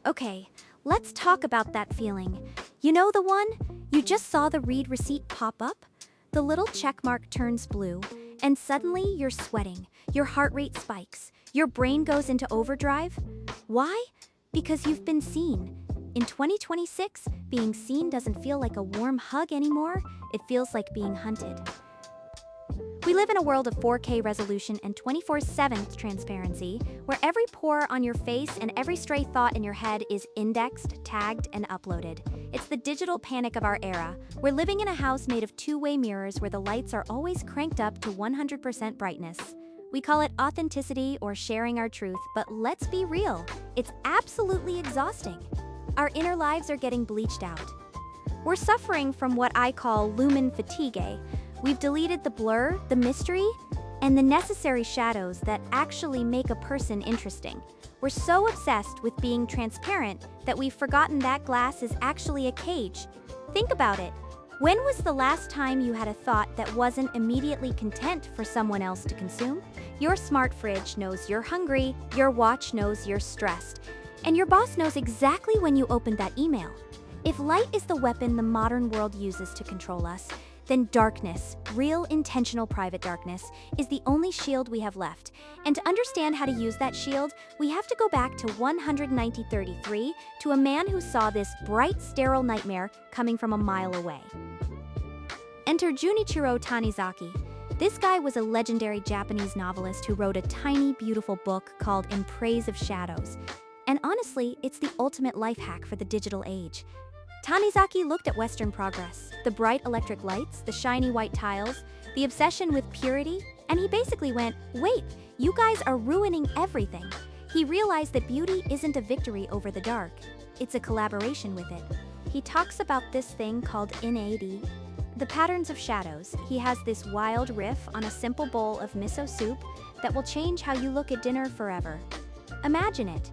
Okay, let's talk about that feeling. You know the one? You just saw the read receipt pop up? The little check mark turns blue, and suddenly you're sweating. Your heart rate spikes. Your brain goes into overdrive. Why? Because you've been seen. In 2026, being seen doesn't feel like a warm hug anymore. It feels like being hunted. We live in a world of 4K resolution and 24/7 transparency, where every pore on your face and every stray thought in your head is indexed, tagged, and uploaded. It's the digital panic of our era. We're living in a house made of two-way mirrors where the lights are always cranked up to 100% brightness. We call it authenticity or sharing our truth, but let's be real, it's absolutely exhausting. Our inner lives are getting bleached out. We're suffering from what I call lumen fatigue. We've deleted the blur, the mystery, and the necessary shadows that actually make a person interesting. We're so obsessed with being transparent that we've forgotten that glass is actually a cage. Think about it. When was the last time you had a thought that wasn't immediately content for someone else to consume? Your smart fridge knows you're hungry, your watch knows you're stressed, and your boss knows exactly when you opened that email. If light is the weapon the modern world uses to control us, then darkness, real intentional private darkness, is the only shield we have left. And to understand how to use that shield, we have to go back to 19033 to a man who saw this bright, sterile nightmare coming from a mile away. Enter Jun'ichirō Tanizaki. This guy was a legendary Japanese novelist who wrote a tiny, beautiful book called In Praise of Shadows. And honestly, it's the ultimate life hack for the digital age. Tanizaki looked at Western progress, the bright electric lights, the shiny white tiles, the obsession with purity, and he basically went, wait, you guys are ruining everything. He realized that beauty isn't a victory over the dark, it's a collaboration with it. He talks about this thing called sanity, the patterns of shadows. He has this wild riff on a simple bowl of miso soup that will change how you look at dinner forever. Imagine it.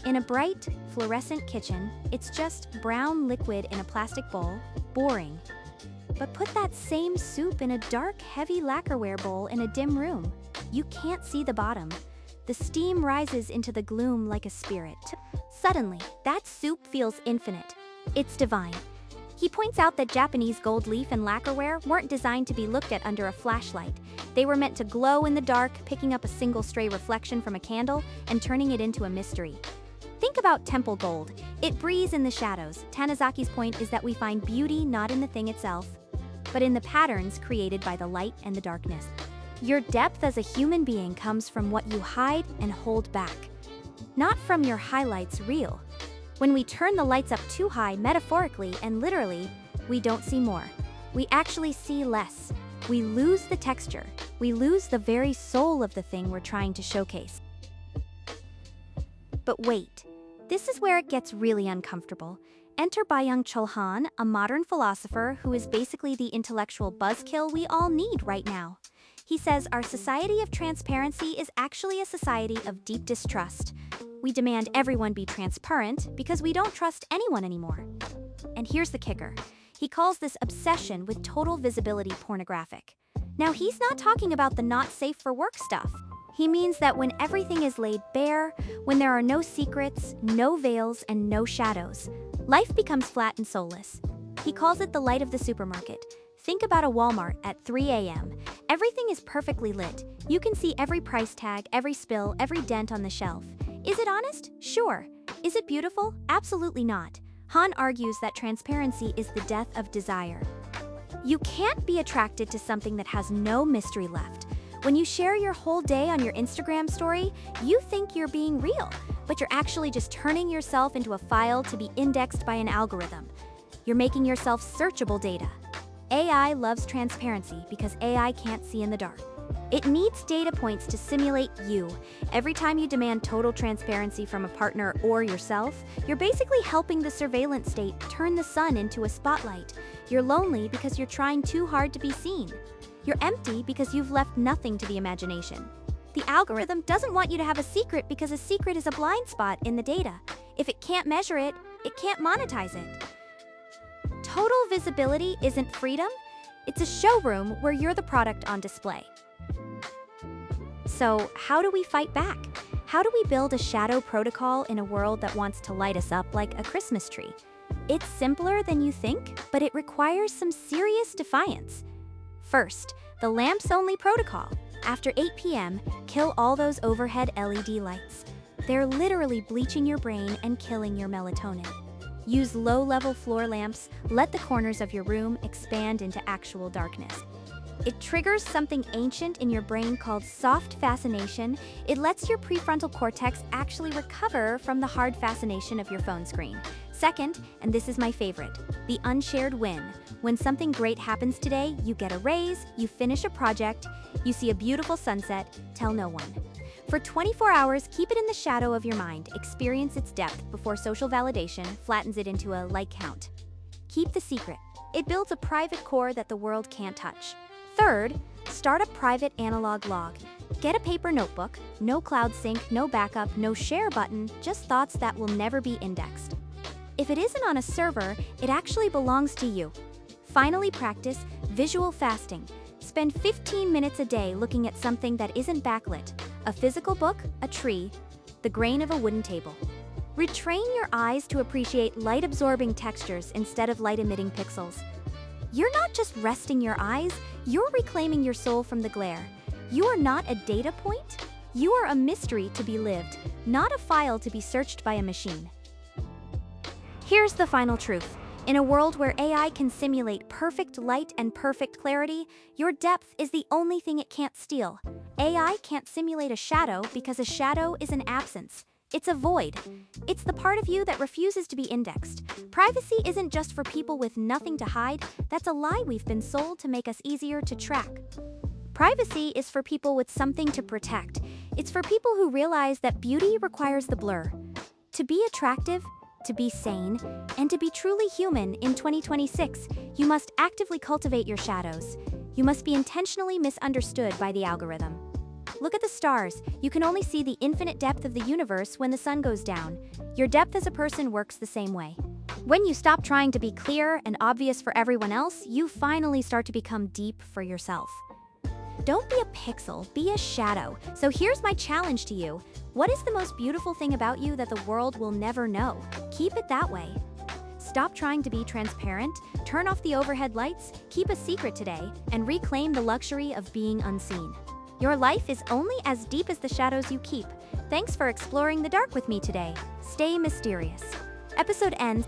In a bright, fluorescent kitchen, it's just brown liquid in a plastic bowl, boring. But put that same soup in a dark, heavy lacquerware bowl in a dim room. You can't see the bottom. The steam rises into the gloom like a spirit. Suddenly, that soup feels infinite. It's divine. He points out that Japanese gold leaf and lacquerware weren't designed to be looked at under a flashlight. They were meant to glow in the dark, picking up a single stray reflection from a candle and turning it into a mystery. Think about temple gold. It breathes in the shadows. Tanizaki's point is that we find beauty not in the thing itself, but in the patterns created by the light and the darkness. Your depth as a human being comes from what you hide and hold back, not from your highlights reel. When we turn the lights up too high, metaphorically and literally, we don't see more. We actually see less. We lose the texture. We lose the very soul of the thing we're trying to showcase. But wait. This is where it gets really uncomfortable. Enter Byung-Chul Han, a modern philosopher who is basically the intellectual buzzkill we all need right now. He says our society of transparency is actually a society of deep distrust. We demand everyone be transparent because we don't trust anyone anymore. And here's the kicker. He calls this obsession with total visibility pornographic. Now, he's not talking about the not safe for work stuff. He means that when everything is laid bare, when there are no secrets, no veils, and no shadows, life becomes flat and soulless. He calls it the light of the supermarket. Think about a Walmart at 3 a.m. Everything is perfectly lit. You can see every price tag, every spill, every dent on the shelf. Is it honest? Sure. Is it beautiful? Absolutely not. Han argues that transparency is the death of desire. You can't be attracted to something that has no mystery left. When you share your whole day on your Instagram story, you think you're being real, but you're actually just turning yourself into a file to be indexed by an algorithm. You're making yourself searchable data. AI loves transparency because AI can't see in the dark. It needs data points to simulate you. Every time you demand total transparency from a partner or yourself, you're basically helping the surveillance state turn the sun into a spotlight. You're lonely because you're trying too hard to be seen. You're empty because you've left nothing to the imagination. The algorithm doesn't want you to have a secret because a secret is a blind spot in the data. If it can't measure it, it can't monetize it. Total visibility isn't freedom, it's a showroom where you're the product on display. So, how do we fight back? How do we build a shadow protocol in a world that wants to light us up like a Christmas tree? It's simpler than you think, but it requires some serious defiance. First, the lamps-only protocol. After 8 p.m., kill all those overhead LED lights. They're literally bleaching your brain and killing your melatonin. Use low-level floor lamps, let the corners of your room expand into actual darkness. It triggers something ancient in your brain called soft fascination. It lets your prefrontal cortex actually recover from the hard fascination of your phone screen. Second, and this is my favorite, the unshared win. When something great happens today, you get a raise, you finish a project, you see a beautiful sunset, tell no one. For 24 hours, keep it in the shadow of your mind. Experience its depth before social validation flattens it into a like count. Keep the secret. It builds a private core that the world can't touch. Third, start a private analog log. Get a paper notebook, no cloud sync, no backup, no share button, just thoughts that will never be indexed. If it isn't on a server, it actually belongs to you. Finally, practice visual fasting. Spend 15 minutes a day looking at something that isn't backlit. A physical book, a tree, the grain of a wooden table. Retrain your eyes to appreciate light-absorbing textures instead of light-emitting pixels. You're not just resting your eyes, you're reclaiming your soul from the glare. You are not a data point. You are a mystery to be lived, not a file to be searched by a machine. Here's the final truth. In a world where AI can simulate perfect light and perfect clarity, your depth is the only thing it can't steal. AI can't simulate a shadow because a shadow is an absence. It's a void. It's the part of you that refuses to be indexed. Privacy isn't just for people with nothing to hide. That's a lie we've been sold to make us easier to track. Privacy is for people with something to protect. It's for people who realize that beauty requires the blur. To be attractive, to be sane, and to be truly human in 2026, you must actively cultivate your shadows. You must be intentionally misunderstood by the algorithm. Look at the stars. You can only see the infinite depth of the universe when the sun goes down. Your depth as a person works the same way. When you stop trying to be clear and obvious for everyone else, you finally start to become deep for yourself. Don't be a pixel, be a shadow. So here's my challenge to you. What is the most beautiful thing about you that the world will never know? Keep it that way. Stop trying to be transparent, turn off the overhead lights, keep a secret today, and reclaim the luxury of being unseen. Your life is only as deep as the shadows you keep. Thanks for exploring the dark with me today. Stay mysterious. Episode ends.